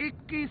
21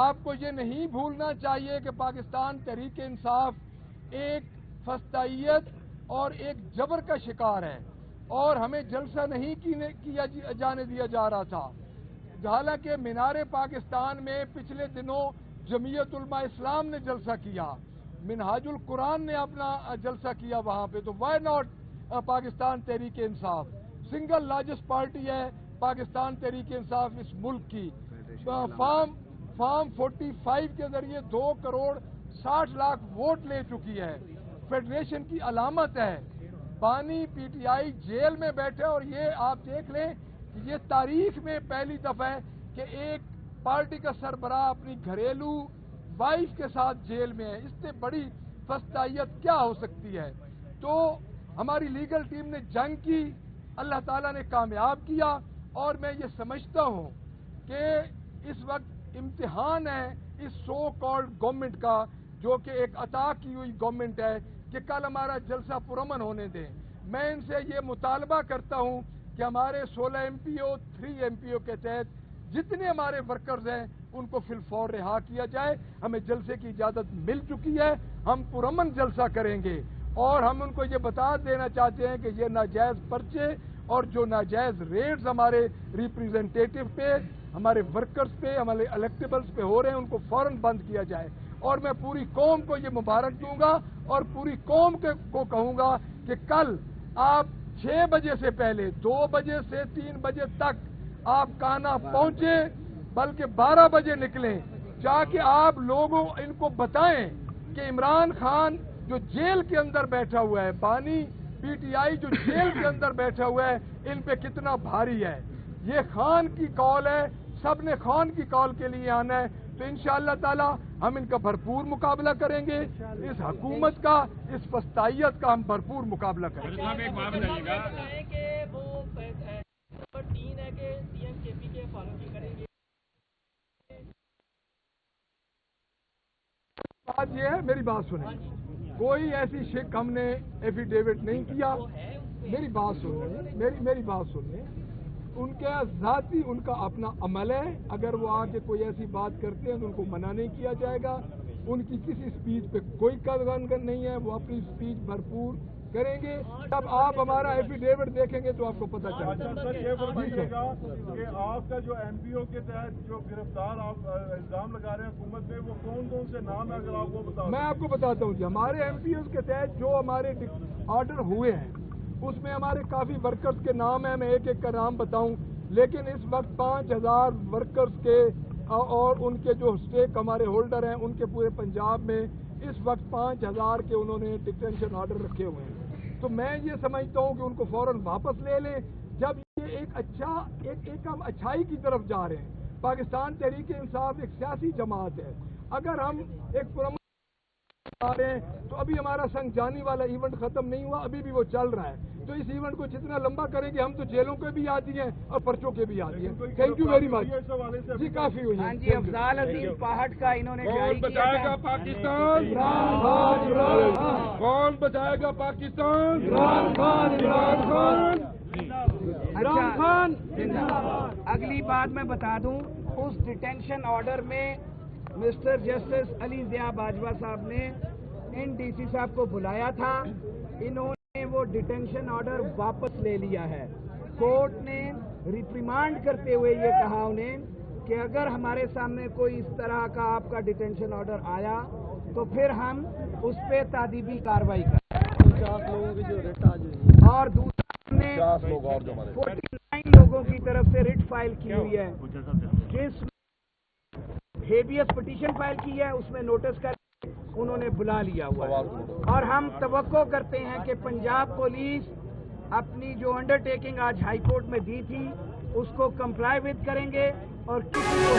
آپ کو یہ نہیں بھولنا چاہیے کہ پاکستان تحریک انصاف ایک فسطائیت اور ایک جبر کا شکار ہے اور ہمیں جلسہ نہیں کیا جانے دیا جا رہا تھا. حالانکہ مینار پاکستان میں پچھلے دنوں جمعیت علماء اسلام نے جلسہ کیا, منہاج القرآن نے اپنا جلسہ کیا وہاں پہ, تو Y not Pakistan Tehreek Insaf? Single largest party ہے پاکستان تحریک انصاف اس ملک کی. فارم 45 کے ذریعے 2,60,00,000 ووٹ لے چکی ہے, فیڈریشن کی علامت ہے. بانی پی ٹی آئی جیل میں بیٹھے, اور یہ آپ دیکھ لیں کہ یہ تاریخ میں پہلی دفعہ ہے کہ ایک پارٹی کا سربراہ اپنی گھریلو وائف کے ساتھ جیل میں ہے. اس سے بڑی فسطائیت کیا ہو سکتی ہے؟ تو ہماری لیگل ٹیم نے جنگ کی, اللہ تعالیٰ نے کامیاب کیا, اور میں یہ سمجھتا ہوں کہ اس وقت امتحان ہے اس سو کالڈ گورنمنٹ کا, جو کہ ایک عطا کی ہوئی گورنمنٹ ہے, کہ کل ہمارا جلسہ پرامن ہونے دیں. میں ان سے یہ مطالبہ کرتا ہوں کہ ہمارے 16 ایم پی او 3 ایم پی او کے تحت جتنے ہمارے ورکرز ہیں ان کو فی الفور رہا کیا جائے. ہمیں جلسے کی اجازت مل چکی ہے, ہم پرامن جلسہ کریں گے, اور ہم ان کو یہ بتا دینا چاہتے ہیں کہ یہ ناجائز پرچے اور جو ناجائز ریٹس ہمارے ریپریزنٹیٹو پہ, ہمارے ورکرز پہ, ہمارے الیکٹیبلز پہ ہو رہے ہیں, ان کو فوراً بند کیا جائے. اور میں پوری قوم کو یہ مبارک دوں گا اور پوری قوم کو کہوں گا کہ کل آپ 6 بجے سے پہلے 2 بجے سے 3 بجے تک آپ کانا پہنچے, بلکہ 12 بجے نکلیں, تاکہ آپ لوگوں ان کو بتائیں کہ عمران خان جو جیل کے اندر بیٹھا ہوا ہے, بانی پی ٹی آئی جو جیل کے اندر بیٹھا ہوا ہے, ان پہ کتنا بھاری ہے. یہ خان کی کال ہے, سب نے خان کی کال کے لیے آنا ہے. تو انشاءاللہ تعالی ہم ان کا بھرپور مقابلہ کریں گے, اس حکومت کا, اس فسطائیت کا ہم بھرپور مقابلہ کریں گے. بات یہ ہے, میری بات سنیں, کوئی ایسی شک ہم نے ایفیڈیوٹ نہیں کیا. میری بات سنیں, میری بات سنیں, ان کے ذاتی ان کا اپنا عمل ہے. اگر وہ آ کے کوئی ایسی بات کرتے ہیں تو ان کو منع نہیں کیا جائے گا. ان کی کسی سپیچ پہ کوئی قدغن نہیں ہے, وہ اپنی سپیچ بھرپور کریں گے. جب آپ ہمارا ایفیڈیوٹ دیکھیں گے تو آپ کو پتہ چلے گا کہ آپ کا جو ایم پی او کے تحت جو گرفتار آپ الزام لگا رہے ہیں حکومت میں, وہ کون کون سے نام ہے, اگر آپ کو بتا. میں آپ کو بتاتا ہوں کہ ہمارے ایم پی اوز کے تحت جو ہمارے آرڈر ہوئے ہیں اس میں ہمارے کافی ورکرز کے نام ہیں. میں ایک ایک کا نام بتاؤں, لیکن اس وقت 5,000 ورکرز کے اور ان کے جو اسٹیک ہمارے ہولڈر ہیں ان کے پورے پنجاب میں اس وقت 5,000 کے انہوں نے ڈیٹینشن آرڈر رکھے ہوئے ہیں. تو میں یہ سمجھتا ہوں کہ ان کو فوراً واپس لے لیں. جب یہ ایک ہم اچھائی کی طرف جا رہے ہیں. پاکستان تحریک انصاف ایک سیاسی جماعت ہے. اگر ہم ایک پرامن آ رہے ہیں تو ابھی ہمارا سنگ جانی والا ایونٹ ختم نہیں ہوا, ابھی بھی وہ چل رہا ہے. تو اس ایونٹ کو جتنا لمبا کریں گے, ہم تو جیلوں کے بھی آتی ہیں اور پرچوں کے بھی آتی ہیں. Thank you very much. جی کافی ہوئی. ہاں جی, افضال عظیم پاہٹ کا انہوں نے جاری کیا. بچائے گا پاکستان, کون بچائے گا پاکستان؟ عمران خان. اگلی بات میں بتا دوں, اس ڈیٹینشن آرڈر میں مسٹر جسٹس علی ضیاء باجوہ صاحب نے ان ڈی سی صاحب کو بلایا تھا. انہوں نے وہ ڈیٹینشن آرڈر واپس لے لیا ہے. کورٹ نے ریپریمانڈ کرتے ہوئے یہ کہا انہیں کہ اگر ہمارے سامنے کوئی اس طرح کا آپ کا ڈیٹینشن آرڈر آیا تو پھر ہم اس پہ تادیبی کارروائی کریں. 50 لوگوں کی جو ریٹ آ جائے. اور دوسرا نے 49 لوگوں کی طرف سے ریٹ فائل کی ہوئی ہے, جس ہیبیس پٹیشن فائل کی ہے, اس میں نوٹس کر انہوں نے بلا لیا ہوا ہے. اور ہم توقع کرتے ہیں کہ پنجاب پولیس اپنی جو انڈر ٹیکنگ آج ہائی کورٹ میں دی تھی اس کو کمپلائی ود کریں گے اور کسی کو